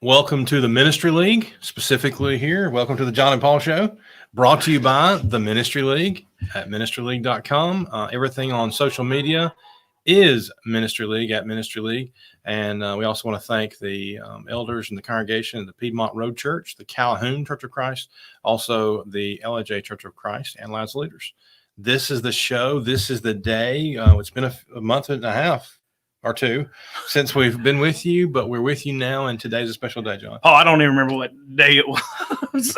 Welcome to the Ministry League, specifically here. Welcome to the John and Paul Show, brought to you by the Ministry League at ministryleague.com. Everything on social media is Ministry League at Ministry League. And we also want to thank the elders and the congregation of the Piedmont Road Church, the Calhoun Church of Christ, also the LAJ Church of Christ, and Lads Leaders. This is the show. This is the day. It's been a month and a half or two since we've been with you, but we're with you now, and today's a special day, John. Oh, I don't even remember what day it was.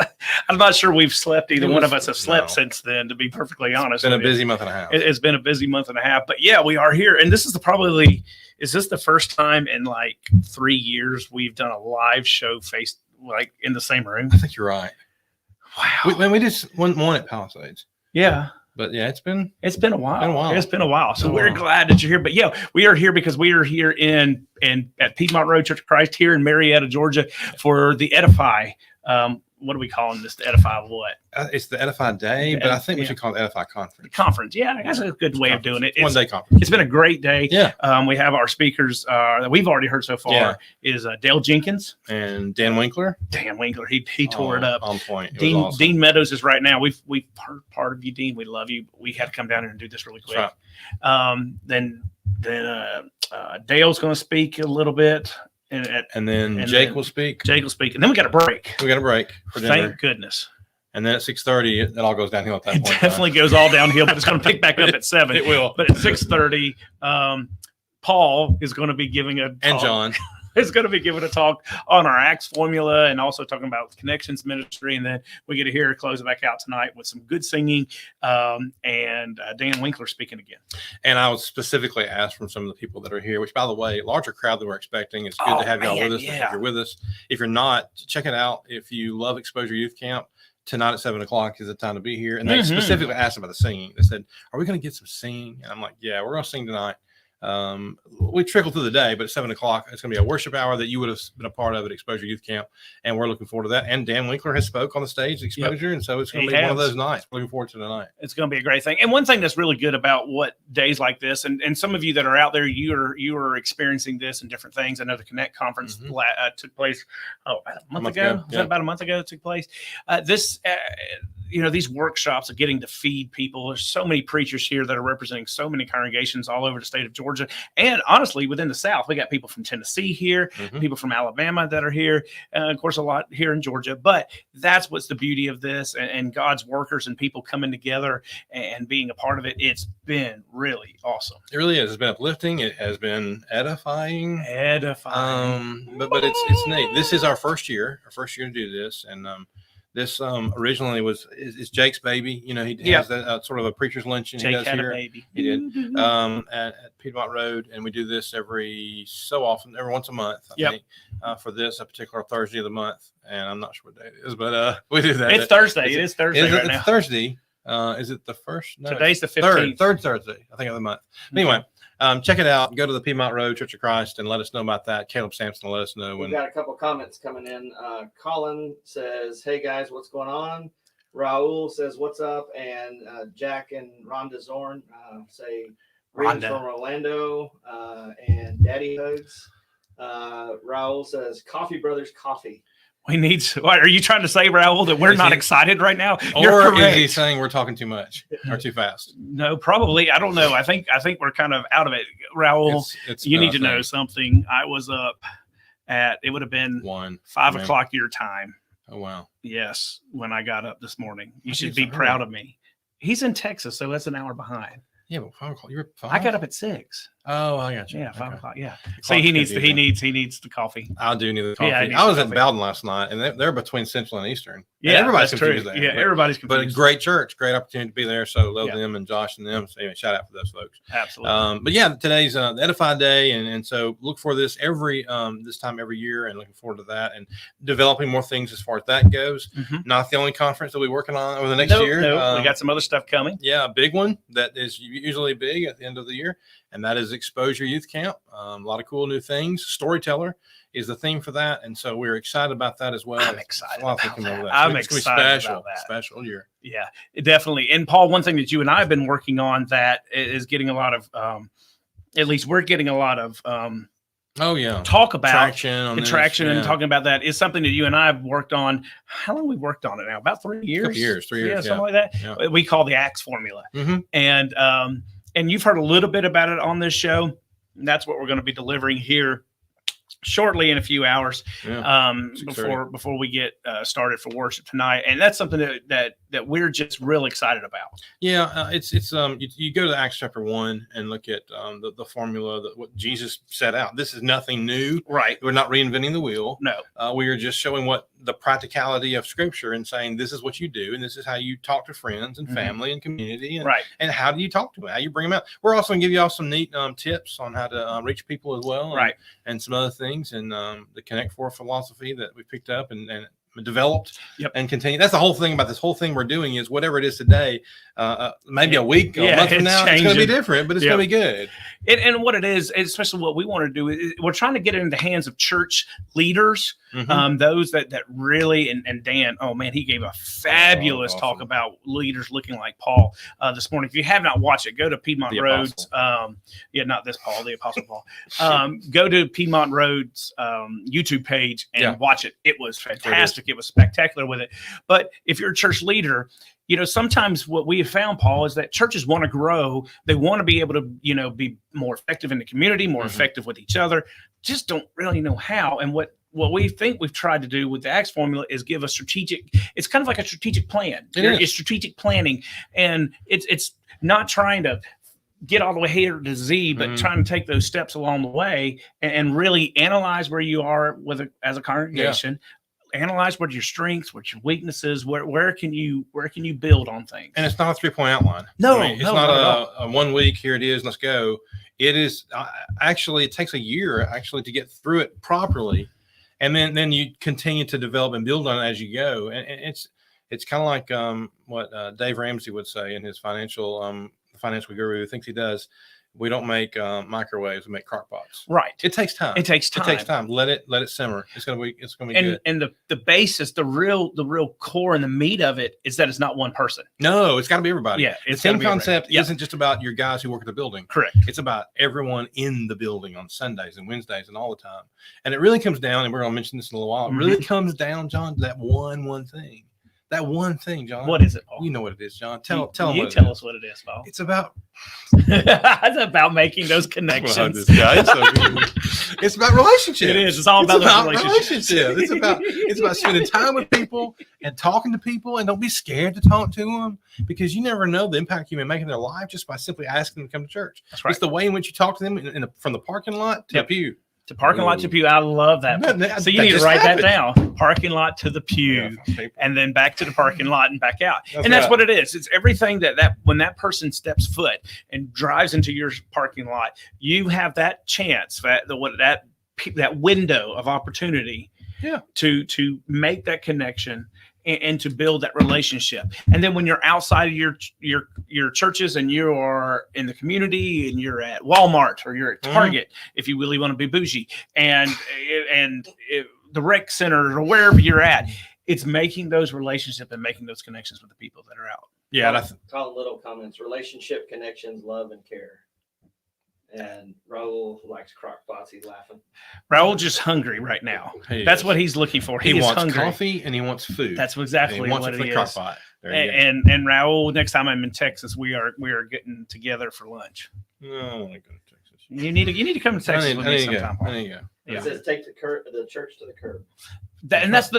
I'm not sure we've slept. Either one of us have slept since then, to be perfectly honest. It's been a busy month and a half. It's been a busy month and a half, but yeah, we are here. And this is is this the first time in like 3 years we've done a live show in the same room? I think you're right. Wow. We just one at Palisades. Yeah. But yeah, it's been a while. It's been a while. So we're glad that you're here. But yeah, we are here because we are here at Piedmont Road Church of Christ here in Marietta, Georgia, for the Edify. What are we calling this? The Edify what? It's the Edify Day, but I think we should call it Edify Conference. Conference, yeah, that's a good way of doing it. One day conference. It's been a great day. Yeah. We have our speakers that we've already heard so far is Dale Jenkins and Dan Winkler. He tore it up on point. Dean Meadows is right now. We've heard part of you, Dean. We love you. We had to come down here and do this really quick. Right. Then Dale's going to speak a little bit. And then Jake will speak. And then we got a break. For dinner. Thank goodness. And then at 6:30, it all goes downhill at that point. It definitely goes all downhill, but it's going to pick back up at 7. It will. But at 6:30, Paul is going to be giving a talk. And John is going to be giving a talk on our Acts formula and also talking about Connections Ministry. And then we get to hear close it back out tonight with some good singing and Dan Winkler speaking again. And I was specifically asked from some of the people that are here, which, by the way, larger crowd than we're expecting. It's good to have y'all with us. Yeah. If you're with us, if you're not, check it out. If you love Exposure Youth Camp, tonight at 7:00 is the time to be here. And they specifically asked about the singing. They said, "Are we going to get some singing?" And I'm like, "Yeah, we're going to sing tonight." We trickle through the day, but at 7:00 it's going to be a worship hour that you would have been a part of at Exposure Youth Camp, and we're looking forward to that. And Dan Winkler has spoke on the stage at Exposure, and so it's going to be one of those nights. We're looking forward to tonight. It's going to be a great thing. And one thing that's really good about what days like this, and some of you that are out there, you are experiencing this and different things. I know the Connect conference took place about a month ago. Was that about a month ago it took place? These workshops are getting to feed people. There's so many preachers here that are representing so many congregations all over the state of Georgia. And honestly, within the South, we got people from Tennessee here, people from Alabama that are here, of course, a lot here in Georgia. But that's what's the beauty of this and God's workers and people coming together and being a part of it. It's been really awesome. It really is. It's been uplifting. It has been edifying. But it's neat. This is our first year to do this. And this originally is Jake's baby. He has that sort of a preacher's luncheon. Jake he does had here. A baby. He did at Piedmont Road, and we do this every once a month. I think for this a particular Thursday of the month, and I'm not sure what day it is, but we do that. It's Thursday. It is Thursday right now. It's Thursday. Is it the first? No, today's the 15th. Third Thursday, I think, of the month. Anyway. Check it out. Go to the Piedmont Road Church of Christ and let us know about that. Caleb Sampson will let us know. We've got a couple of comments coming in. Colin says, "Hey guys, what's going on?" Raul says, "What's up?" And Jack and Rhonda Zorn say, "Greetings from Orlando and Daddy hugs." Raul says, "Coffee Brothers coffee." Are you trying to say, Raul, that we're not excited right now? Or is he saying we're talking too much or too fast? No, probably. I don't know. I think we're kind of out of it. Raul, you need to know something. I was up it would have been 5 o'clock your time. Oh, wow. Yes, when I got up this morning. You should be proud of me. He's in Texas, so that's an hour behind. Yeah, but 5 o'clock. You were 5? I got up at 6. Oh, I got you. Yeah, 5 o'clock. Yeah. See, he needs the coffee. I do need the coffee. Yeah, I was at Bowden last night, and they're between Central and Eastern. Yeah, and everybody's confused there. Yeah, everybody's confused. But great church, great opportunity to be there. So love them and Josh and them. So anyway, shout out for those folks. Absolutely. But yeah, today's the Edify Day, and so look for this this time every year, and looking forward to that and developing more things as far as that goes. Not the only conference that we're working on over the next year. No, we got some other stuff coming. Yeah, a big one that is usually big at the end of the year, and that is Exposure Youth Camp. A lot of cool new things. Storyteller is the theme for that, and so we're excited about that as well. I'm excited about that. I'm excited about that. Special year. Yeah, definitely. And Paul, one thing that you and I have been working on that is getting a lot of, at least we're getting a lot of Oh yeah. talk about Traction on this, contraction and yeah. talking about that is something that you and I have worked on. How long we worked on it now? About 3 years. 3 years, something like that. Yeah. We call the ACTS formula, Mhm. and you've heard a little bit about it on this show. And that's what we're going to be delivering here shortly in a few hours, Yeah. before we get started for worship tonight. And that's something that we're just real excited about. Yeah, it's you go to Acts chapter 1 and look at the formula that what Jesus set out. This is nothing new. Right. We're not reinventing the wheel. No. We are just showing what the practicality of Scripture and saying this is what you do and this is how you talk to friends and Mhm. family and community and Right. and how do you talk to them? How you bring them out? We're also going to give you all some neat tips on how to reach people as well, Right. And some other things and the Connect Four philosophy that we picked up and developed Yep. and continue. That's the whole thing about this whole thing we're doing is whatever it is today, maybe a week, a month from it's now, it's going to be changing. different, but it's Yep. going to be good. And what it is, especially what we want to do, is we're trying to get it in the hands of church leaders, Mhm. those that really, and Dan, oh man, he gave a fabulous awesome. talk about leaders looking like Paul this morning. If you have not watched it, go to Piedmont The Roads. Not this Paul, the Apostle Paul. Go to Piedmont Roads YouTube page and watch it. It was fantastic. It was spectacular with it. But if you're a church leader, sometimes what we have found, Paul, is that churches want to grow. They want to be able to, be more effective in the community, more Mhm. effective with each other. Just don't really know how. And what we think we've tried to do with the ACTS formula is give a strategic. It's kind of like a strategic plan. It's strategic planning, and it's not trying to get all the way here to Z, but Mhm. trying to take those steps along the way and really analyze where you are as a congregation. Analyze what your strengths, what your weaknesses, where can you build on things. And it's not a 3-point outline. No, it's no, not not at a 1 week. Here it is. Let's go. It is actually, it takes a year actually to get through it properly. And then you continue to develop and build on it as you go. And it's kind of like what Dave Ramsey would say in his financial guru thinks he does. We don't make microwaves; we make crock pots. Right. It takes time. It takes time. It takes time. Let it simmer. It's gonna be good. And the basis, the real core and the meat of it is that it's not one person. No, it's got to be everybody. Yeah, the it's gotta team be everybody. concept Yep. isn't just about your guys who work at the building. Correct. It's about everyone in the building on Sundays and Wednesdays and all the time. And it really comes down, and we're going to mention this in a little while. It really comes down, John, to that one thing. That one thing, John. What is it, Paul? You know what it is, John. Tell them you what tell it us what it is, Paul. is. It's about It's about making those connections. this guy is so good. It's about relationships. It is. It's all about those relationships. It's about spending time with people and talking to people, and don't be scared to talk to them because you never know the impact you may make in their life just by simply asking them to come to church. That's right. It's the way in which you talk to them from the parking lot to the pew. To parking lot to pew. I love that. So you need to write that down. Parking lot to the pew, and then back to the parking lot and back out. That's what it is. It's everything that when that person steps foot and drives into your parking lot, you have that chance, that window of opportunity, to make that connection and to build that relationship. And then when you're outside of your churches and you are in the community and you're at Walmart or you're at Target, if you really want to be bougie, and the rec center or wherever you're at, it's making those relationships and making those connections with the people that are out. Yeah. Colin Little comments: relationship, connections, love, and care. And Raul likes crock pots. He's laughing. Raul's just hungry right now. That's what he's looking for. He is wants hungry. Coffee and he wants food. That's exactly what it is. Pot. And Raul, next time I'm in Texas, we are getting together for lunch. No, I want to go to Texas. You need to come to Texas with me sometime. I need to go. It says take the church to the curb. That's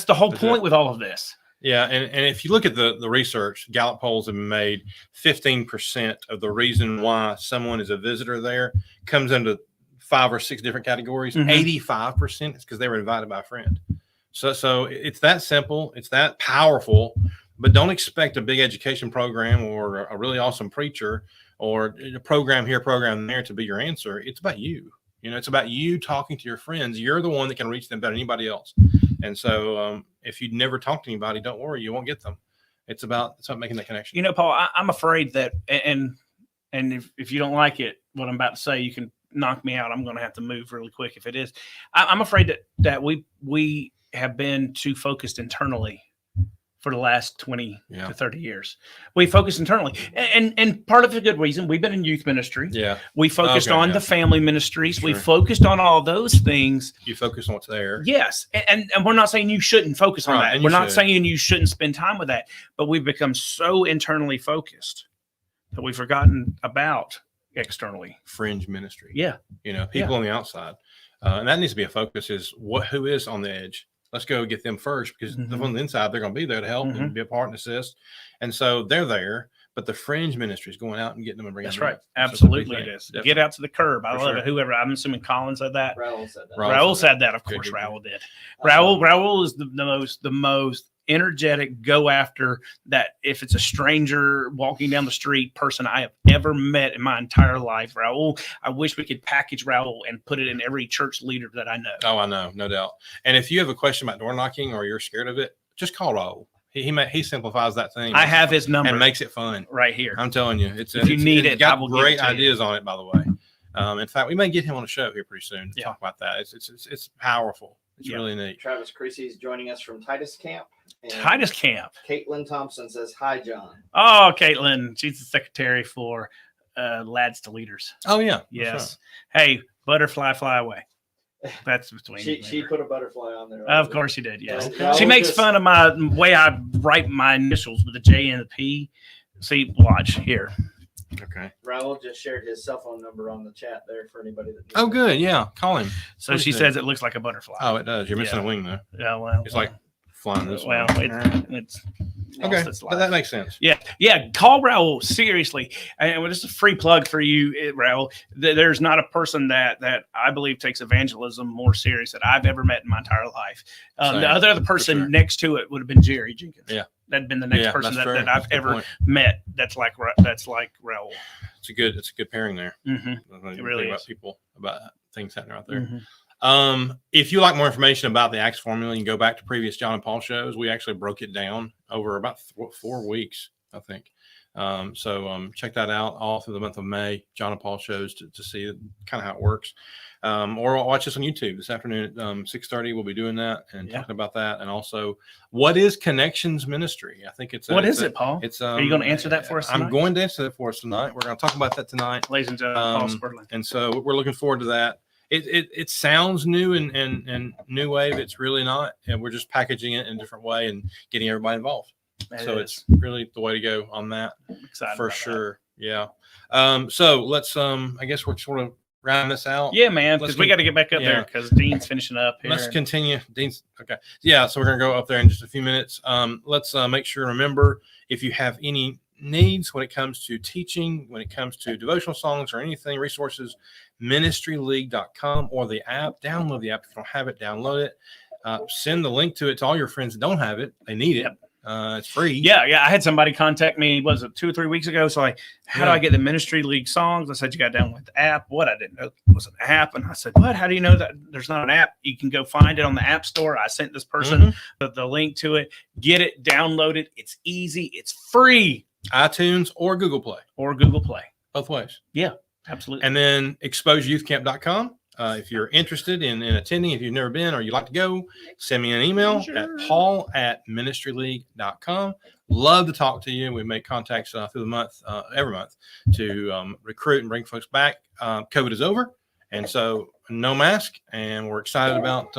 the whole point with all of this. Yeah, and if you look at the research, Gallup polls have made 15% of the reason why someone is a visitor there comes into 5 or 6 different categories. 85% is because they were invited by a friend. So it's that simple. It's that powerful. But don't expect a big education program or a really awesome preacher or a program here, program there to be your answer. It's about you. It's about you talking to your friends. You're the one that can reach them better than anybody else. And so if you never talk to anybody, don't worry, you won't get them. It's about making that connection. Paul, I'm afraid that, and if you don't like it, what I'm about to say, you can knock me out. I'm going to have to move really quick if it is. I'm afraid that we have been too focused internally for the last 20 Yeah. to 30 years. We focused internally. And part of a good reason, we've been in youth ministry. Yeah. We focused Okay, on yeah. the family ministries. We Sure. focused on all those things. You focus on what's there. Yes. And we're not saying you shouldn't focus on Right, that. and We're you not should. saying you shouldn't spend time with that. But we've become so internally focused that we've forgotten about externally. Fringe ministry. Yeah. You know, people on the outside. And that needs to be a focus is who is on the edge. Let's go get them first because Mhm. on the inside, they're going to be there to help and be a part and assist. And so they're there, but the fringe ministry is going out and getting them and bringing That's them right. in. That's a Absolutely big it thing. is. Definitely. Get out to the curb. I For love sure. it. Whoever, I'm assuming Colin said that. Raul said that. Raul Raul said that. Of Good, course, good, good. Raul did. Raul is the most energetic, go after that. If it's a stranger walking down the street person I have ever met in my entire life, Raul, I wish we could package Raul and put it in every church leader that I know. Oh, I know, no doubt. And if you have a question about door knocking or you're scared of it, just call Raul. He simplifies that thing. I have his number and makes it fun. right here. I'm telling you, If you need it's it, got I will give great it to you. ideas on it. By the way, in fact, we may get him on a show here pretty soon to Yeah. talk about that. It's powerful. It's Yeah. really neat. Travis Creasy is joining us from Titus Camp. And Titus Camp. Caitlin Thompson says, "Hi, John." Oh, Caitlin. She's the secretary for Lads to Leaders. Oh yeah, Yes. Hey, butterfly, fly away. That's between you She and her. put a butterfly on there. Of course she did. Yes. Okay. She makes fun of my way I write my initials with the J and the P. See, watch here. Okay. Raul just shared his cell phone number on the chat there for anybody that needs Oh, it. good. Yeah, call him. So Please she do. says it looks like a butterfly. Oh, it does. You're missing Yeah. a wing though. Yeah, well, It's like flying this well, way. it's Okay, lost its but that life. makes sense. Yeah. Call Raul seriously, and this is a free plug for you, Raul. There's not a person that I believe takes evangelism more serious that I've ever met in my entire life. Same, The other person sure. next to it would have been Jerry Jenkins. Yeah. That'd been the next Yeah, person that's that fair. I've That's a good ever point. met. That's like Raul. It's a good pairing there. Mm-hmm. It really about is. people about things happening out there. Mm-hmm. If you like more information about the Acts formula, you can go back to previous John and Paul shows. We actually broke it down over about 4 weeks, I think. So check that out all through the month of May, John and Paul shows to see kind of how it works. Or watch us on YouTube this afternoon at 6:30. We'll be doing that and talking about that. And also, what is Connections Ministry? I think What is it, Paul? It's Are you going to answer that for us I'm tonight? going to answer that for us tonight. We're going to talk about that tonight. Ladies and gentlemen, Paul Spurling. And so we're looking forward to that. It sounds new and new wave. It's really not. And we're just packaging it in a different way and getting everybody involved. So it's really the way to go on that excited for about sure. Yeah. So let's, I guess we're sort of rounding this out. that. Yeah, man, Let's because we got to get back up yeah. there because Dean's finishing up here. Let's continue. Dean's okay. Yeah. So we're going to go up there in just a few minutes. Let's make sure, remember, if you have any needs when it comes to teaching, when it comes to devotional songs or anything, resources, ministryleague.com or the app. Download the app. If you don't have it, download it. Send the link to it to all your friends that don't have it. They need it. Yep. It's free. Yeah. I had somebody contact me, was it 2 or 3 weeks ago? So how do Yeah. I get the Ministry League songs? I said, you got to download the app. What? I didn't know it was an app. And I said, what? How do you know that there's not an app? You can go find it on the App Store. I sent this person the link to it. Get it, download it. It's easy. It's free. iTunes or Google Play. Or Google Play. Both ways. Absolutely. And then exposureyouthcamp.com. If you're interested in attending, if you've never been or you'd like to go, send me an email at paul@ministryleague.com. Love to talk to you. We make contacts through the month, every month, to recruit and bring folks back. COVID is over, and so no mask, and we're excited about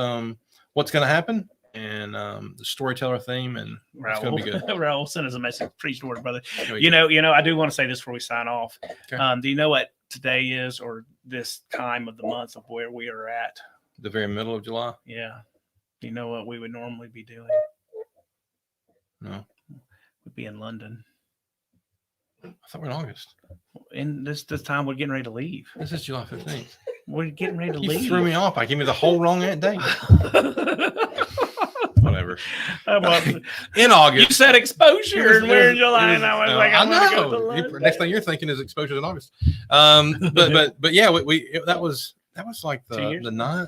what's going to happen and the storyteller theme, and it's going to be good. Raul sent us a message. Preach the word, brother. Here we You go. know, I do want to say this before we sign off. Okay. Do you know what today is, or this time of the month of where we are at? The very middle of July. Yeah. Do you know what we would normally be doing? No, We'd be in London. I thought we're in August. And this time we're getting ready to leave. This is July 15th. We're getting ready to You leave. threw me off. I gave me the whole wrong date. Whatever. Well, In you August. said exposure, and we're in July, and I was like, I I'm gonna go to know. London. Next thing you're thinking is exposure in August. But yeah, that was like 2 the years? 9th,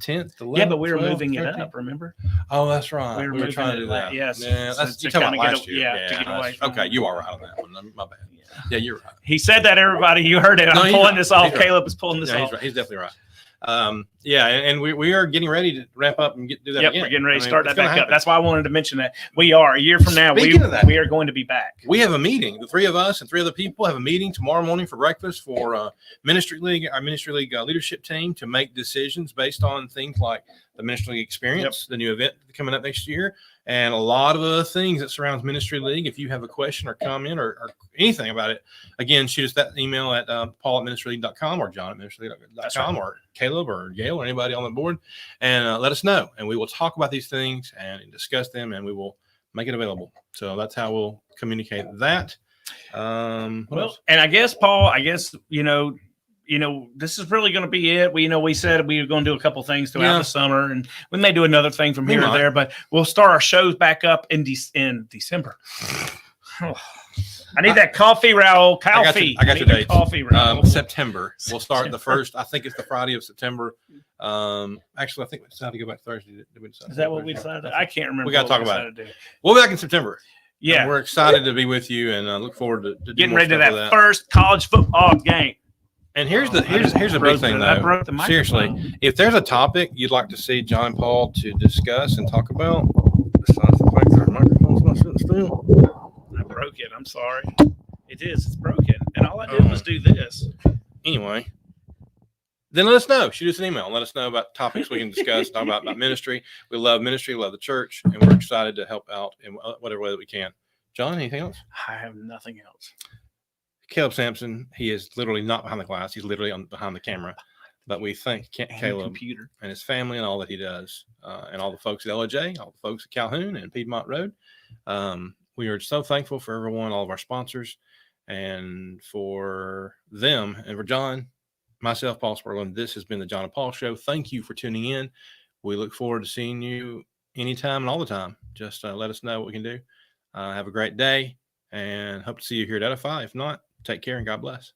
10th, 11th. Yeah, but we were 12th, moving it 13th. up, remember? Oh, that's right. We were We were moving trying to it do la- that. yes. Yeah, So that's to you talking kinda about get last a- year. yeah, to get away from okay, that. you are right on that one. My bad. Yeah, you're right. He said that, everybody. You heard it. No, I'm he's pulling right. this off. He's right. Caleb is pulling this Yeah, off. he's right. He's definitely right. Yeah, and we are getting ready to wrap up and do that Yep, again. we're getting ready to I mean, start it's that gonna back up. happen. That's why I wanted to mention that. We are a year from now. Speaking of that, we are going to be back. We have a meeting. The three of us and three other people have a meeting tomorrow morning for breakfast for Ministry League, our Ministry League leadership team, to make decisions based on things like the Ministry League experience, the new event coming up next year, and a lot of other things that surrounds Ministry League. If you have a question or comment or anything about it, again, shoot us that email at paul@ministryleague.com or john@ministryleague.com or Caleb or Gail or anybody on the board, and let us know. And we will talk about these things and discuss them, and we will make it available. So that's how we'll communicate that. Well, and I guess, Paul, this is really going to be it. We said we were going to do a couple things throughout the summer, and we may do another thing from here or there, but we'll start our shows back up in December. I need that coffee, Raul. Coffee. I got your date. Coffee, Raul. September. We'll start the first. I think it's the Friday of September. Actually, I think we decided to go back Thursday. Did we decide? Is that what we decided? I can't remember. We got to talk about it. We'll be back in September. Yeah, and we're excited to be with you, and look forward to getting ready to that first college football game. And here's a big thing, though. Seriously, if there's a topic you'd like to see John and Paul to discuss and talk about, besides the fact that our microphone's not sitting still. I broke it. I'm sorry. It is. It's broken. And all I did was do this. Anyway, then let us know. Shoot us an email and let us know about topics we can discuss, talk about ministry. We love ministry, love the church, and we're excited to help out in whatever way that we can. John, anything else? I have nothing else. Caleb Sampson, he is literally not behind the glass. He's literally behind the camera. But we thank Caleb and his family and all that he does, and all the folks at LOJ, all the folks at Calhoun and Piedmont Road. We are so thankful for everyone, all of our sponsors, and for them, and for John, myself, Paul Spurlin. This has been the John and Paul Show. Thank you for tuning in. We look forward to seeing you anytime and all the time. Just let us know what we can do. Have a great day, and hope to see you here at Edify. If not, take care and God bless.